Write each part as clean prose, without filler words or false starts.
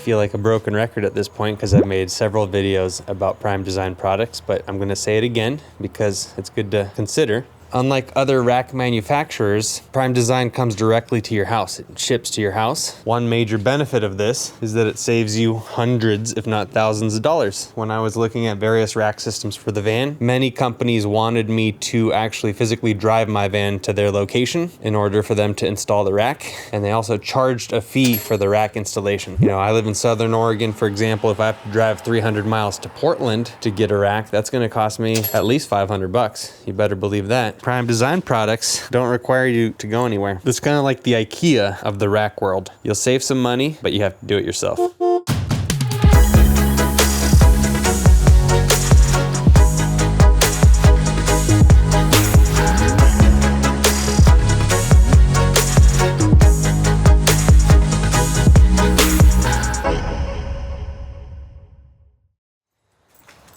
feel like a broken record at this point because I've made several videos about Prime Design products, but I'm gonna say it again because it's good to consider. Unlike other rack manufacturers, Prime Design comes directly to your house. It ships to your house. One major benefit of this is that it saves you hundreds, if not thousands of dollars. When I was looking at various rack systems for the van, many companies wanted me to actually physically drive my van to their location in order for them to install the rack. And they also charged a fee for the rack installation. You know, I live in Southern Oregon, for example. If I have to drive 300 miles to Portland to get a rack, that's gonna cost me at least 500 bucks. You better believe that. Prime Design products don't require you to go anywhere. It's kind of like the IKEA of the rack world. You'll save some money, but you have to do it yourself.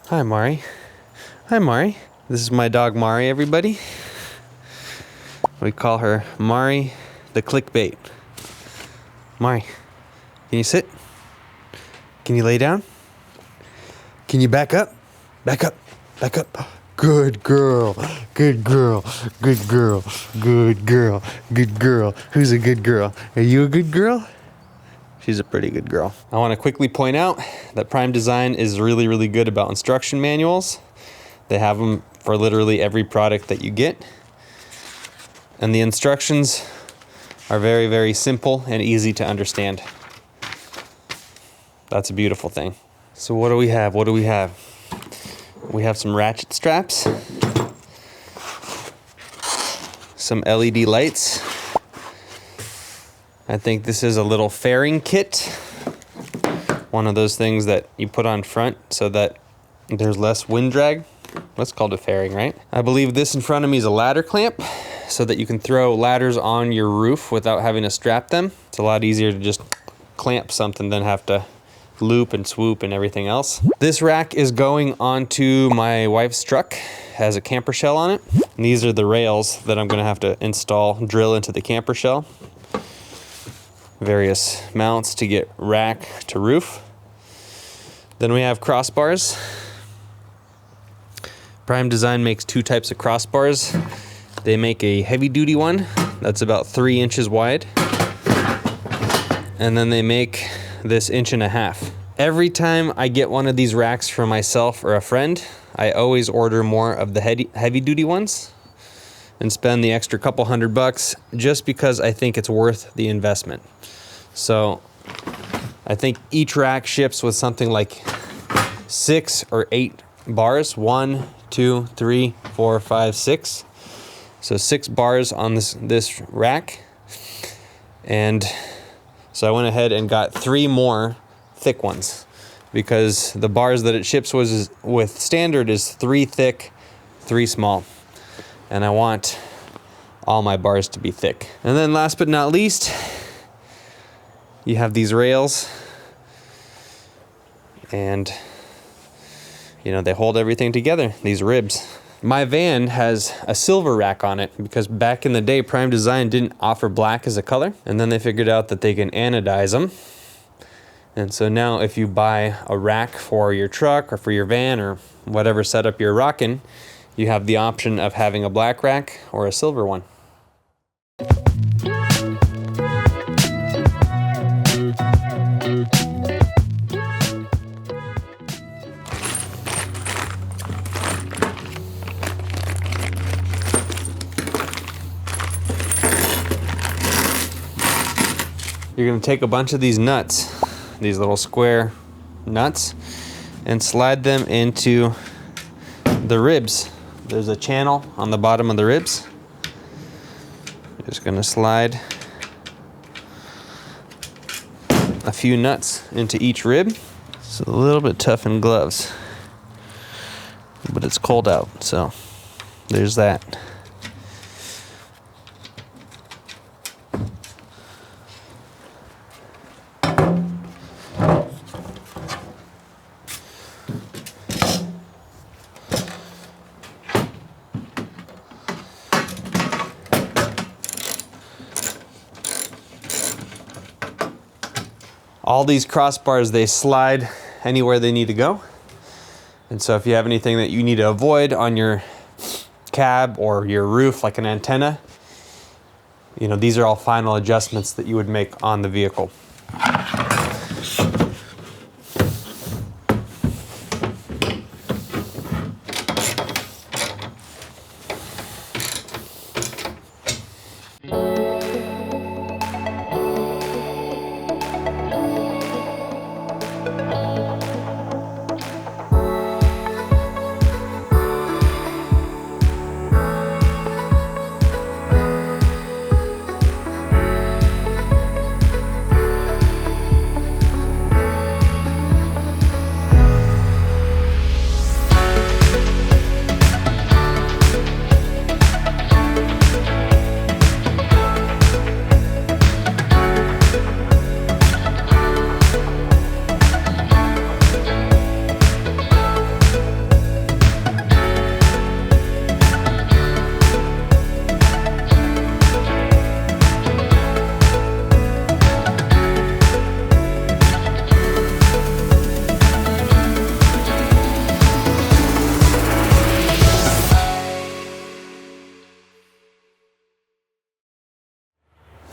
Hi, Mari. Hi, Mari. This is my dog, Mari, everybody. We call her Mari the clickbait. Mari, can you sit? Can you lay down? Can you back up? Back up, back up. Good girl, good girl, good girl, good girl, good girl. Who's a good girl? Are you a good girl? She's a pretty good girl. I want to quickly point out that Prime Design is really, really good about instruction manuals. They have them for literally every product that you get. And the instructions are very, very simple and easy to understand. That's a beautiful thing. So what do we have? What do we have? We have some ratchet straps, some LED lights. I think this is a little fairing kit. One of those things that you put on front so that there's less wind drag. That's called a fairing, right? I believe this in front of me is a ladder clamp so that you can throw ladders on your roof without having to strap them. It's a lot easier to just clamp something than have to loop and swoop and everything else. This rack is going onto my wife's truck. It has a camper shell on it. And these are the rails that I'm gonna have to install, drill into the camper shell. Various mounts to get rack to roof. Then we have crossbars. Prime Design makes two types of crossbars. They make a heavy duty one that's about 3 inches wide. And then they make this 1.5 inches. Every time I get one of these racks for myself or a friend, I always order more of the heavy duty ones and spend the extra couple $100 just because I think it's worth the investment. So I think each rack ships with something like 6 or 8 bars. 1, 2, 3, 4, 5, 6. So 6 bars on this rack. And so I went ahead and got 3 more thick ones because the bars that it ships with standard is 3 thick, 3 small. And I want all my bars to be thick. And then last but not least, you have these rails, and you know, they hold everything together, these ribs. My van has a silver rack on it because back in the day, Prime Design didn't offer black as a color, and then they figured out that they can anodize them. And so now if you buy a rack for your truck or for your van or whatever setup you're rocking, you have the option of having a black rack or a silver one. You're going to take a bunch of these nuts, these little square nuts, and slide them into the ribs. There's a channel on the bottom of the ribs. You're just going to slide a few nuts into each rib. It's a little bit tough in gloves, but it's cold out, so there's that. All these crossbars, they slide anywhere they need to go. And so if you have anything that you need to avoid on your cab or your roof, like an antenna, you know, these are all final adjustments that you would make on the vehicle.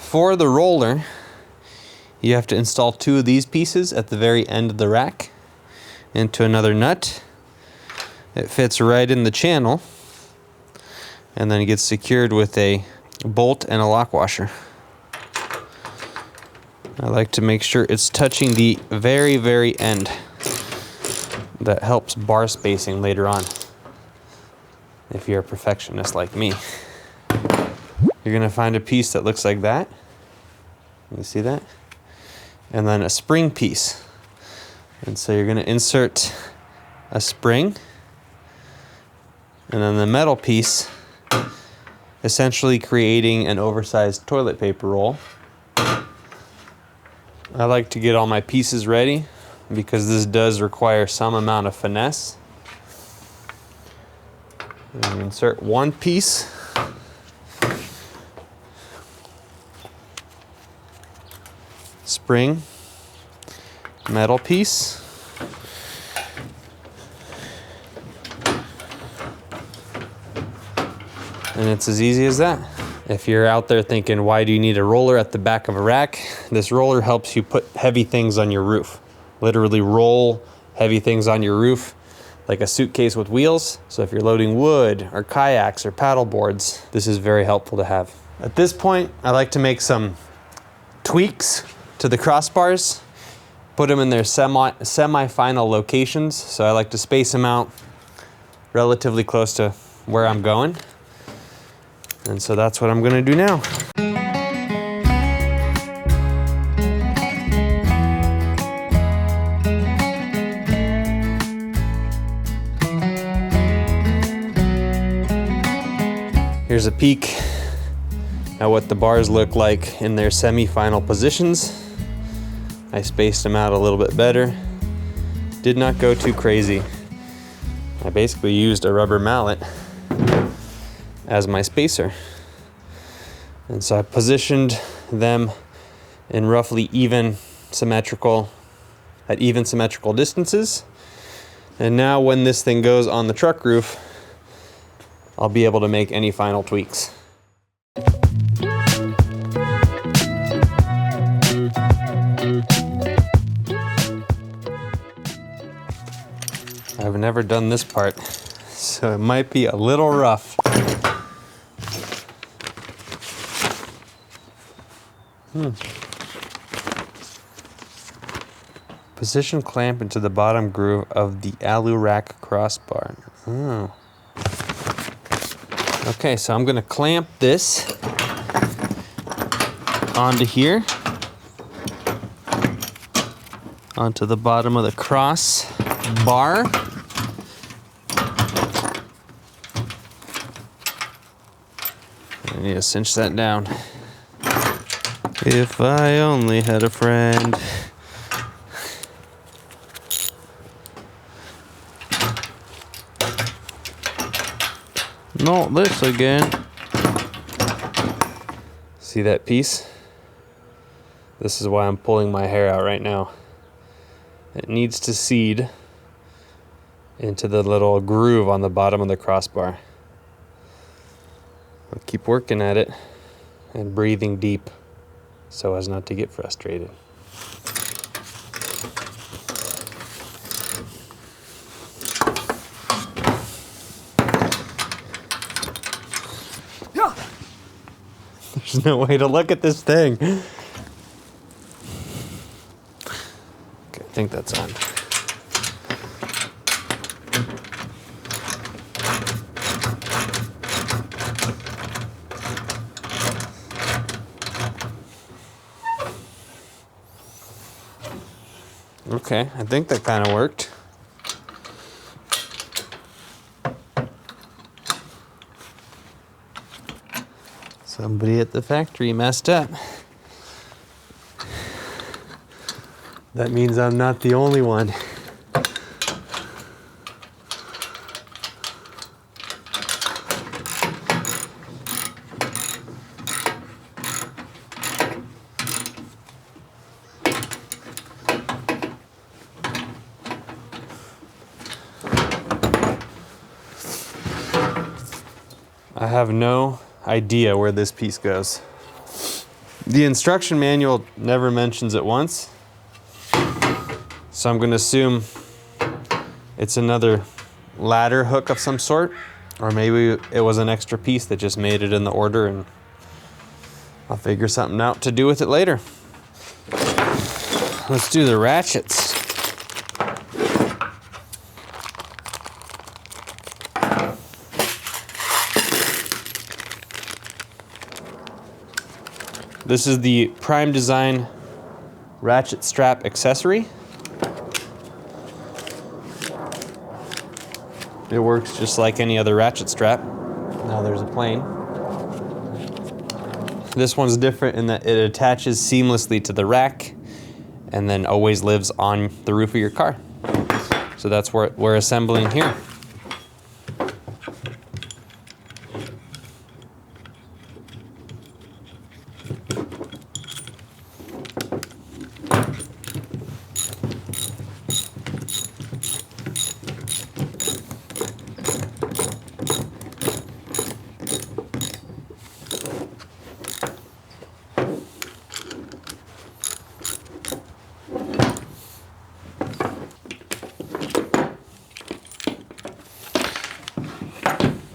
For the roller, you have to install 2 of these pieces at the very end of the rack into another nut. It fits right in the channel, and then it gets secured with a bolt and a lock washer. I like to make sure it's touching the very, very end. That helps bar spacing later on, if you're a perfectionist like me. You're gonna find a piece that looks like that. You see that? And then a spring piece. And so you're gonna insert a spring, and then the metal piece, essentially creating an oversized toilet paper roll. I like to get all my pieces ready because this does require some amount of finesse. And insert one piece. Spring, metal piece, and it's as easy as that. If you're out there thinking, why do you need a roller at the back of a rack? This roller helps you put heavy things on your roof. Literally roll heavy things on your roof like a suitcase with wheels. So if you're loading wood or kayaks or paddle boards, this is very helpful to have. At this point, I like to make some tweaks to the crossbars, put them in their semi-final locations. So I like to space them out relatively close to where I'm going. And so that's what I'm gonna do now. Here's a peek at what the bars look like in their semi-final positions. I spaced them out a little bit better. Did not go too crazy. I basically used a rubber mallet as my spacer. And so I positioned them in roughly at even symmetrical distances. And now when this thing goes on the truck roof, I'll be able to make any final tweaks. I've never done this part, so it might be a little rough. Position clamp into the bottom groove of the AluRack crossbar. Oh. Okay, so I'm gonna clamp this onto here, onto the bottom of the cross bar. I need to cinch that down. If I only had a friend. Not this again. See that piece? This is why I'm pulling my hair out right now. It needs to seed into the little groove on the bottom of the crossbar. I'll keep working at it and breathing deep so as not to get frustrated. There's no way to look at this thing. Okay, I think that's on. Okay, I think that kind of worked. Somebody at the factory messed up. That means I'm not the only one. I have no idea where this piece goes. The instruction manual never mentions it once, so I'm going to assume it's another ladder hook of some sort, or maybe it was an extra piece that just made it in the order, and I'll figure something out to do with it later. Let's do the ratchets. This is the Prime Design ratchet strap accessory. It works just like any other ratchet strap. Now there's a plane. This one's different in that it attaches seamlessly to the rack and then always lives on the roof of your car. So that's what we're assembling here.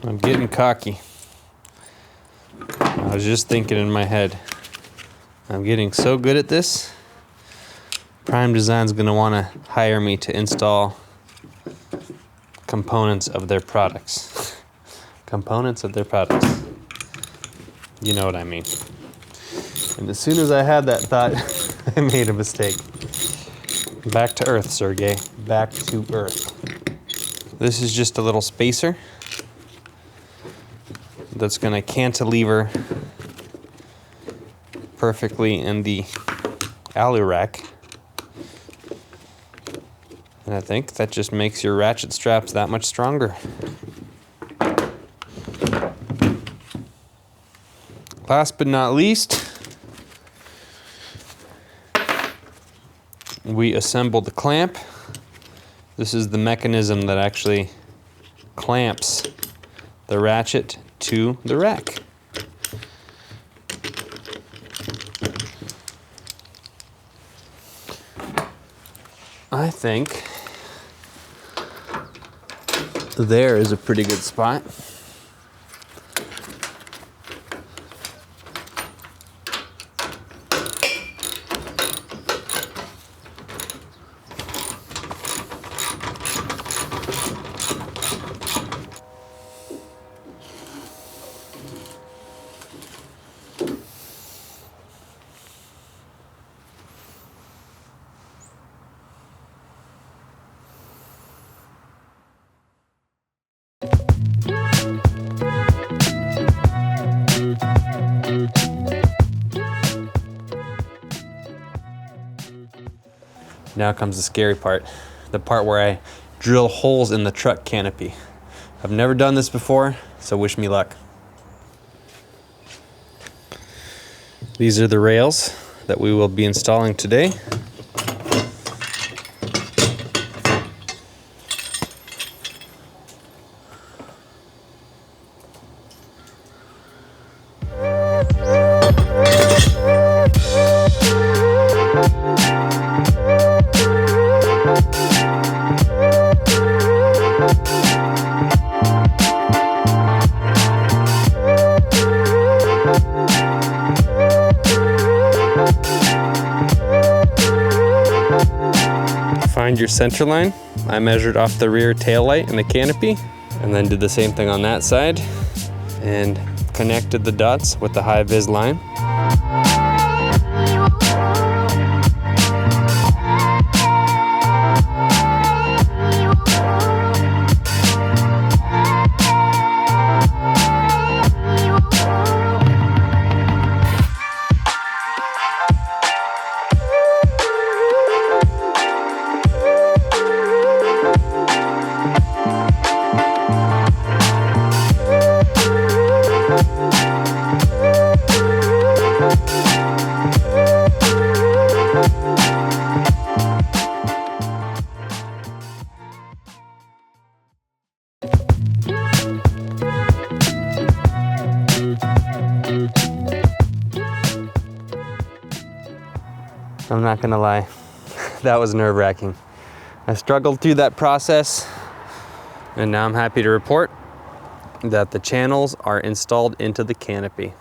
I'm getting cocky. I was just thinking in my head, I'm getting so good at this, Prime Design's going to want to hire me to install components of their products. Components of their products. You know what I mean. And as soon as I had that thought, I made a mistake. Back to earth, Sergei. Back to earth. This is just a little spacer that's going to cantilever perfectly in the AluRack. And I think that just makes your ratchet straps that much stronger. Last but not least, we assembled the clamp. This is the mechanism that actually clamps the ratchet to the rack. I think there is a pretty good spot. Now comes the scary part, the part where I drill holes in the truck canopy. I've never done this before, so wish me luck. These are the rails that we will be installing today. Find your center line. I measured off the rear tail light and the canopy, and then did the same thing on that side and connected the dots with the high vis line. I'm not gonna lie, that was nerve-wracking. I struggled through that process, and now I'm happy to report that the channels are installed into the canopy.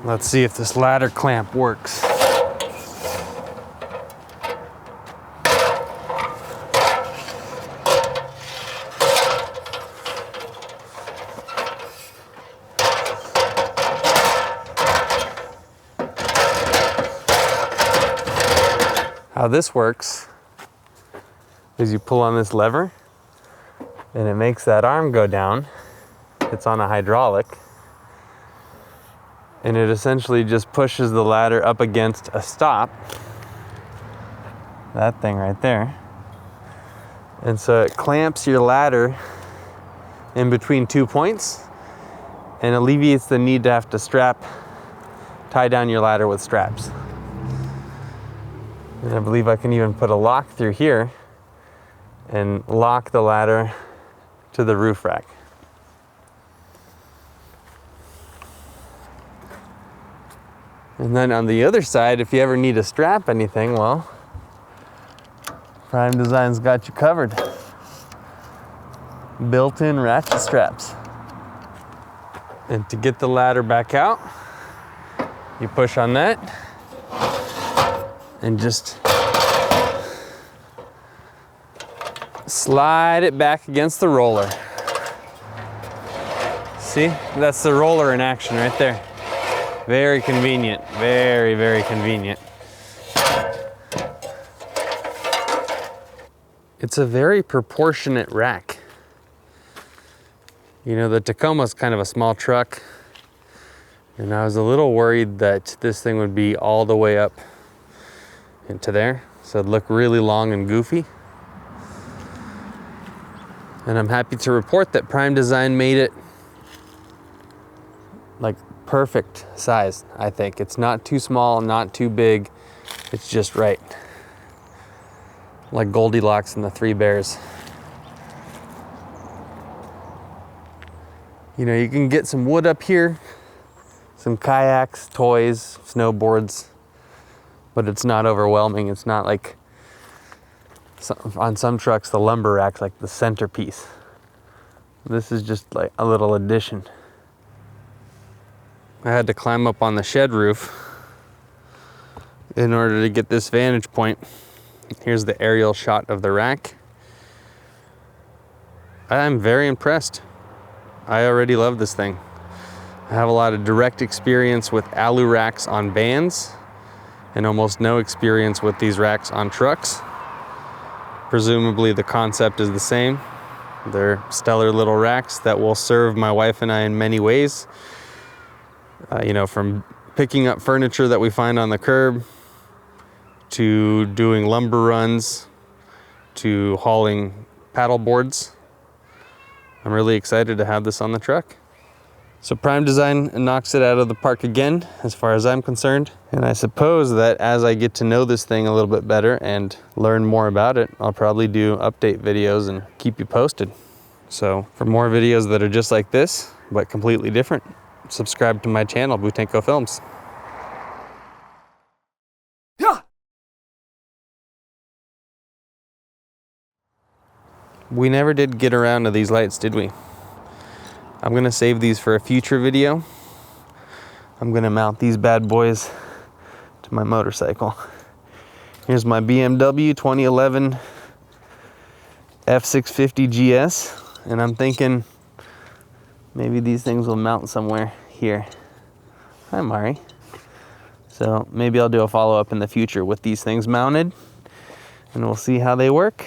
Let's see if this ladder clamp works. How this works is you pull on this lever and it makes that arm go down. It's on a hydraulic. And it essentially just pushes the ladder up against a stop. That thing right there. And so it clamps your ladder in between 2 points and alleviates the need to have to tie down your ladder with straps. And I believe I can even put a lock through here and lock the ladder to the roof rack. And then on the other side, if you ever need to strap anything, well, Prime Design's got you covered. Built-in ratchet straps. And to get the ladder back out, you push on that and just slide it back against the roller. See, that's the roller in action right there. Very convenient, very, very convenient. It's a very proportionate rack. You know, the Tacoma's kind of a small truck, and I was a little worried that this thing would be all the way up into there, so it'd look really long and goofy. And I'm happy to report that Prime Design made it like perfect size, I think. It's not too small, not too big. It's just right. Like Goldilocks and the Three Bears. You know, you can get some wood up here, some kayaks, toys, snowboards, but it's not overwhelming. It's not like on some trucks, the lumber rack's like the centerpiece. This is just like a little addition. I had to climb up on the shed roof in order to get this vantage point. Here's the aerial shot of the rack. I'm very impressed. I already love this thing. I have a lot of direct experience with AluRacks on vans and almost no experience with these racks on trucks. Presumably the concept is the same. They're stellar little racks that will serve my wife and I in many ways. You know, from picking up furniture that we find on the curb, to doing lumber runs, to hauling paddle boards. I'm really excited to have this on the truck. So Prime Design knocks it out of the park again, as far as I'm concerned. And I suppose that as I get to know this thing a little bit better and learn more about it, I'll probably do update videos and keep you posted. So for more videos that are just like this, but completely different, subscribe to my channel, Butenko Films. Yeah. We never did get around to these lights, did we? I'm gonna save these for a future video. I'm gonna mount these bad boys to my motorcycle. Here's my BMW 2011 F650 GS, and I'm thinking maybe these things will mount somewhere here. Hi, Mari. So maybe I'll do a follow-up in the future with these things mounted, and we'll see how they work.